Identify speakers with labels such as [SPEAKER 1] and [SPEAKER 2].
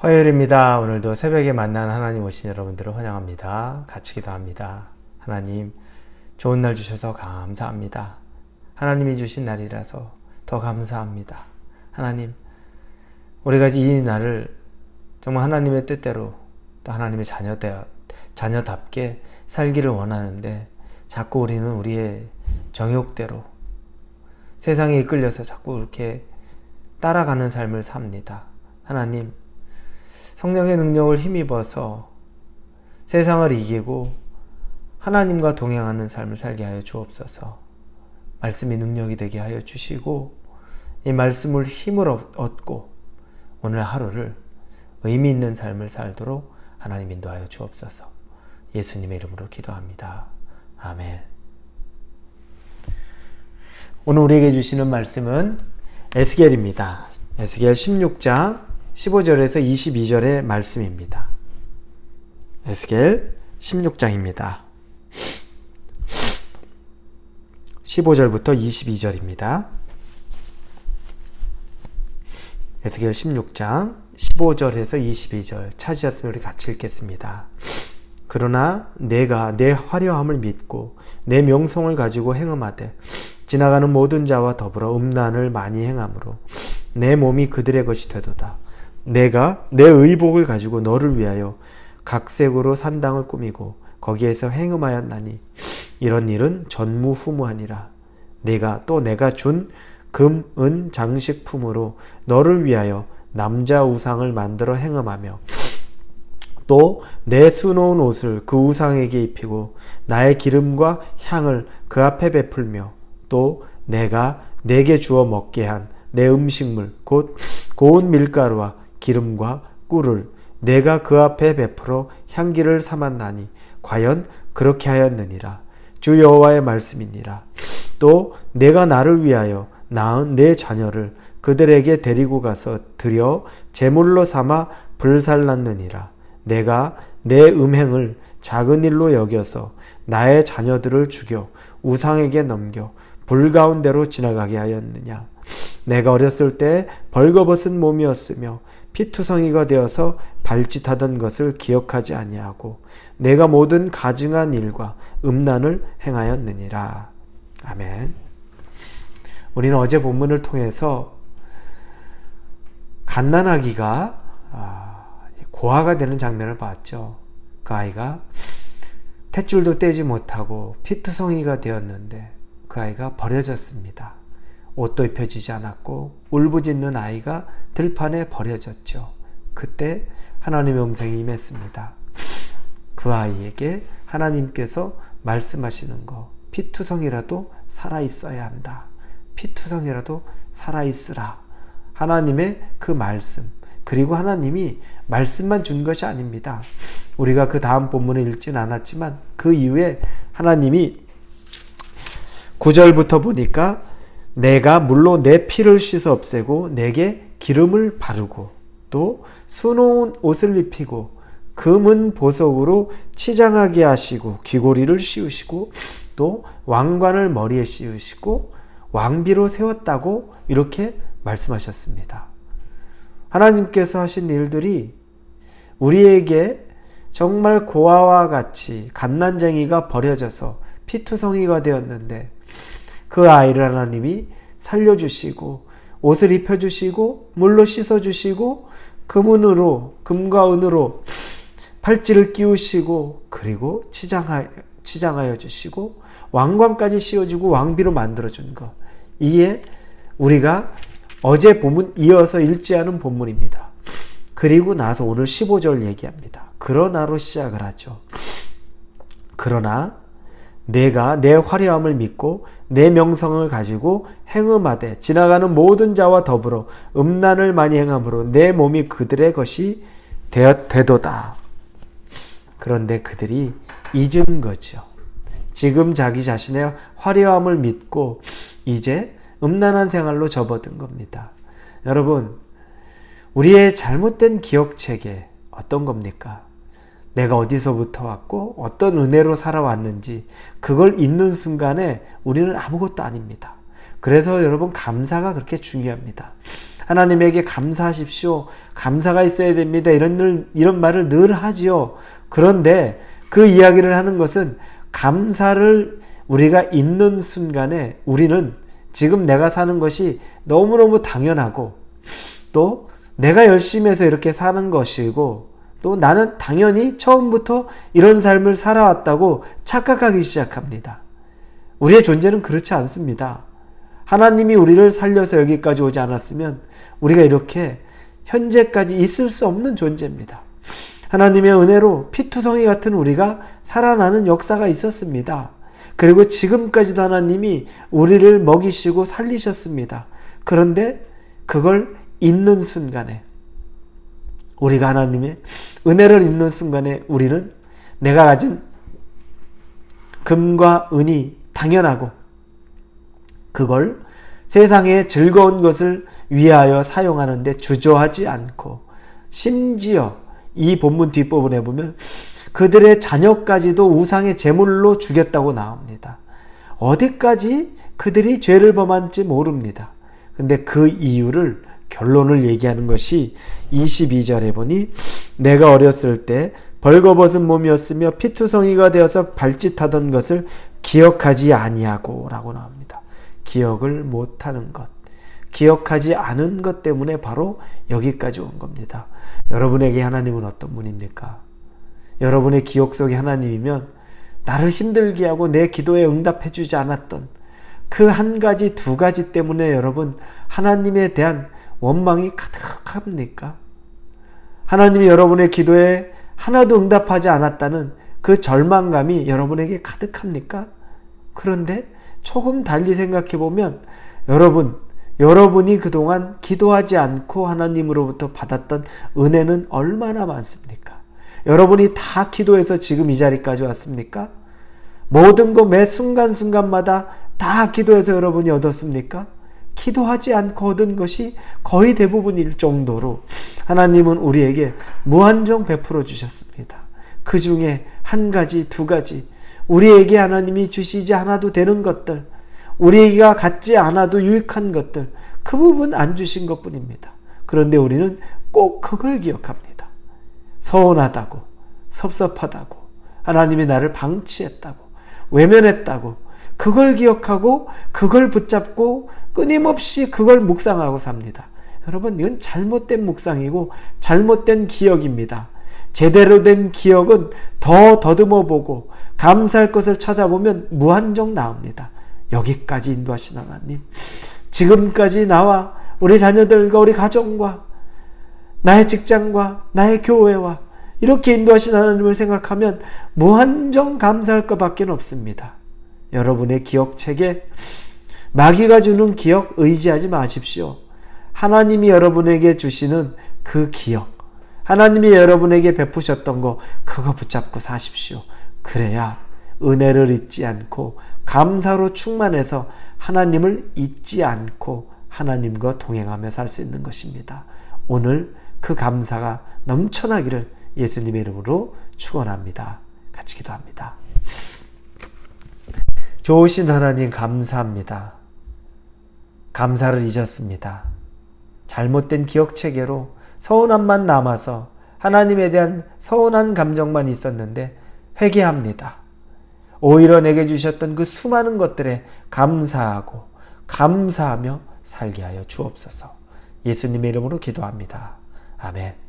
[SPEAKER 1] 화요일입니다. 오늘도 새벽에 만난 하나님 오신 여러분들을 환영합니다. 같이 기도합니다. 하나님, 좋은 날 주셔서 감사합니다. 하나님이 주신 날이라서 더 감사합니다. 하나님, 우리가 이 날을 정말 하나님의 뜻대로 또 하나님의 자녀답게 살기를 원하는데 자꾸 우리는 우리의 정욕대로 세상에 이끌려서 자꾸 이렇게 따라가는 삶을 삽니다. 하나님, 성령의 능력을 힘입어서 세상을 이기고 하나님과 동행하는 삶을 살게 하여 주옵소서. 말씀이 능력이 되게 하여 주시고 이 말씀을 힘을 얻고 오늘 하루를 의미 있는 삶을 살도록 하나님 인도하여 주옵소서. 예수님의 이름으로 기도합니다. 아멘. 오늘 우리에게 주시는 말씀은 에스겔입니다. 에스겔 16장 15절에서 22절의 말씀입니다. 에스겔 16장입니다. 15절부터 22절입니다. 에스겔 16장 15절에서 22절 찾으셨으면 우리 같이 읽겠습니다. 그러나 내가 내 화려함을 믿고 내 명성을 가지고 행음하되 지나가는 모든 자와 더불어 음란을 많이 행함으로 내 몸이 그들의 것이 되도다. 내가 내 의복을 가지고 너를 위하여 각색으로 산당을 꾸미고 거기에서 행음하였나니 이런 일은 전무후무하니라. 내가 준 금, 은 장식품으로 너를 위하여 남자 우상을 만들어 행음하며 또 내 수놓은 옷을 그 우상에게 입히고 나의 기름과 향을 그 앞에 베풀며 또 내가 내게 주어 먹게 한 내 음식물 곧 고운 밀가루와 기름과 꿀을 내가 그 앞에 베풀어 향기를 삼았나니 과연 그렇게 하였느니라. 주 여호와의 말씀이니라. 또 내가 나를 위하여 낳은 내 자녀를 그들에게 데리고 가서 드려 제물로 삼아 불살랐느니라. 내가 내 음행을 작은 일로 여겨서 나의 자녀들을 죽여 우상에게 넘겨 불 가운데로 지나가게 하였느냐. 내가 어렸을 때 벌거벗은 몸이었으며 피투성이가 되어서 발짓하던 것을 기억하지 아니하고 내가 모든 가증한 일과 음란을 행하였느니라. 아멘. 우리는 어제 본문을 통해서 갓난아기가 고아가 되는 장면을 봤죠. 그 아이가 탯줄도 떼지 못하고 피투성이가 되었는데 그 아이가 버려졌습니다. 옷도 입혀지지 않았고 울부짖는 아이가 들판에 버려졌죠. 그때 하나님의 음성이 임했습니다. 그 아이에게 하나님께서 말씀하시는 거, 피투성이라도 살아있어야 한다. 피투성이라도 살아있으라. 하나님의 그 말씀, 그리고 하나님이 말씀만 준 것이 아닙니다. 우리가 그 다음 본문을 읽진 않았지만 그 이후에 하나님이 9절부터 보니까 내가 물로 내 피를 씻어 없애고 내게 기름을 바르고 또 수놓은 옷을 입히고 금은 보석으로 치장하게 하시고 귀고리를 씌우시고 또 왕관을 머리에 씌우시고 왕비로 세웠다고 이렇게 말씀하셨습니다. 하나님께서 하신 일들이 우리에게 정말 고아와 같이 갓난쟁이가 버려져서 피투성이가 되었는데 그 아이를 하나님이 살려주시고 옷을 입혀주시고 물로 씻어주시고 금과 은으로 팔찌를 끼우시고 그리고 치장하여 주시고 왕관까지 씌워주고 왕비로 만들어준 것. 이게 우리가 어제 본문 이어서 읽지 않은 본문입니다. 그리고 나서 오늘 15절 얘기합니다. 그러나로 시작을 하죠. 그러나 내가 내 화려함을 믿고 내 명성을 가지고 행음하되 지나가는 모든 자와 더불어 음란을 많이 행함으로 내 몸이 그들의 것이 되도다. 그런데 그들이 잊은 거죠. 지금 자기 자신의 화려함을 믿고 이제 음란한 생활로 접어든 겁니다. 여러분, 우리의 잘못된 기억체계 어떤 겁니까? 내가 어디서부터 왔고 어떤 은혜로 살아왔는지 그걸 잊는 순간에 우리는 아무것도 아닙니다. 그래서 여러분 감사가 그렇게 중요합니다. 하나님에게 감사하십시오. 감사가 있어야 됩니다. 이런 말을 늘 하지요. 그런데 그 이야기를 하는 것은 감사를 우리가 있는 순간에 우리는 지금 내가 사는 것이 너무너무 당연하고 또 내가 열심히 해서 이렇게 사는 것이고 또 나는 당연히 처음부터 이런 삶을 살아왔다고 착각하기 시작합니다. 우리의 존재는 그렇지 않습니다. 하나님이 우리를 살려서 여기까지 오지 않았으면 우리가 이렇게 현재까지 있을 수 없는 존재입니다. 하나님의 은혜로 피투성이 같은 우리가 살아나는 역사가 있었습니다. 그리고 지금까지도 하나님이 우리를 먹이시고 살리셨습니다. 그런데 그걸 잊는 순간에 우리가 하나님의 은혜를 잊는 순간에 우리는 내가 가진 금과 은이 당연하고 그걸 세상의 즐거운 것을 위하여 사용하는데 주저하지 않고 심지어 이 본문 뒷부분에 보면 그들의 자녀까지도 우상의 제물로 죽였다고 나옵니다. 어디까지 그들이 죄를 범한지 모릅니다. 근데 그 이유를 결론을 얘기하는 것이 22절에 보니 내가 어렸을 때 벌거벗은 몸이었으며 피투성이가 되어서 발짓하던 것을 기억하지 아니하고 라고 나옵니다. 기억을 못하는 것, 기억하지 않은 것 때문에 바로 여기까지 온 겁니다. 여러분에게 하나님은 어떤 분입니까? 여러분의 기억 속에 하나님이면 나를 힘들게 하고 내 기도에 응답해 주지 않았던 그 한 가지 두 가지 때문에 여러분 하나님에 대한 원망이 가득합니까? 하나님이 여러분의 기도에 하나도 응답하지 않았다는 그 절망감이 여러분에게 가득합니까? 그런데 조금 달리 생각해 보면 여러분이 그동안 기도하지 않고 하나님으로부터 받았던 은혜는 얼마나 많습니까? 여러분이 다 기도해서 지금 이 자리까지 왔습니까? 모든 것 매 순간순간마다 다 기도해서 여러분이 얻었습니까? 기도하지 않고 얻은 것이 거의 대부분일 정도로 하나님은 우리에게 무한정 베풀어 주셨습니다. 그 중에 한 가지, 두 가지, 우리에게 하나님이 주시지 않아도 되는 것들, 우리가 갖지 않아도 유익한 것들, 그 부분 안 주신 것뿐입니다. 그런데 우리는 꼭 그걸 기억합니다. 서운하다고, 섭섭하다고, 하나님이 나를 방치했다고, 외면했다고, 그걸 기억하고 그걸 붙잡고 끊임없이 그걸 묵상하고 삽니다. 여러분, 이건 잘못된 묵상이고 잘못된 기억입니다. 제대로 된 기억은 더 더듬어 보고 감사할 것을 찾아보면 무한정 나옵니다. 여기까지 인도하신 하나님, 지금까지 나와 우리 자녀들과 우리 가정과 나의 직장과 나의 교회와 이렇게 인도하신 하나님을 생각하면 무한정 감사할 것밖에 없습니다. 여러분의 기억책에 마귀가 주는 기억 의지하지 마십시오. 하나님이 여러분에게 주시는 그 기억, 하나님이 여러분에게 베푸셨던 거, 그거 붙잡고 사십시오. 그래야 은혜를 잊지 않고 감사로 충만해서 하나님을 잊지 않고 하나님과 동행하며 살 수 있는 것입니다. 오늘 그 감사가 넘쳐나기를 예수님의 이름으로 축원합니다. 같이 기도합니다. 좋으신 하나님 감사합니다. 감사를 잊었습니다. 잘못된 기억체계로 서운함만 남아서 하나님에 대한 서운한 감정만 있었는데 회개합니다. 오히려 내게 주셨던 그 수많은 것들에 감사하고 감사하며 살게 하여 주옵소서. 예수님의 이름으로 기도합니다. 아멘.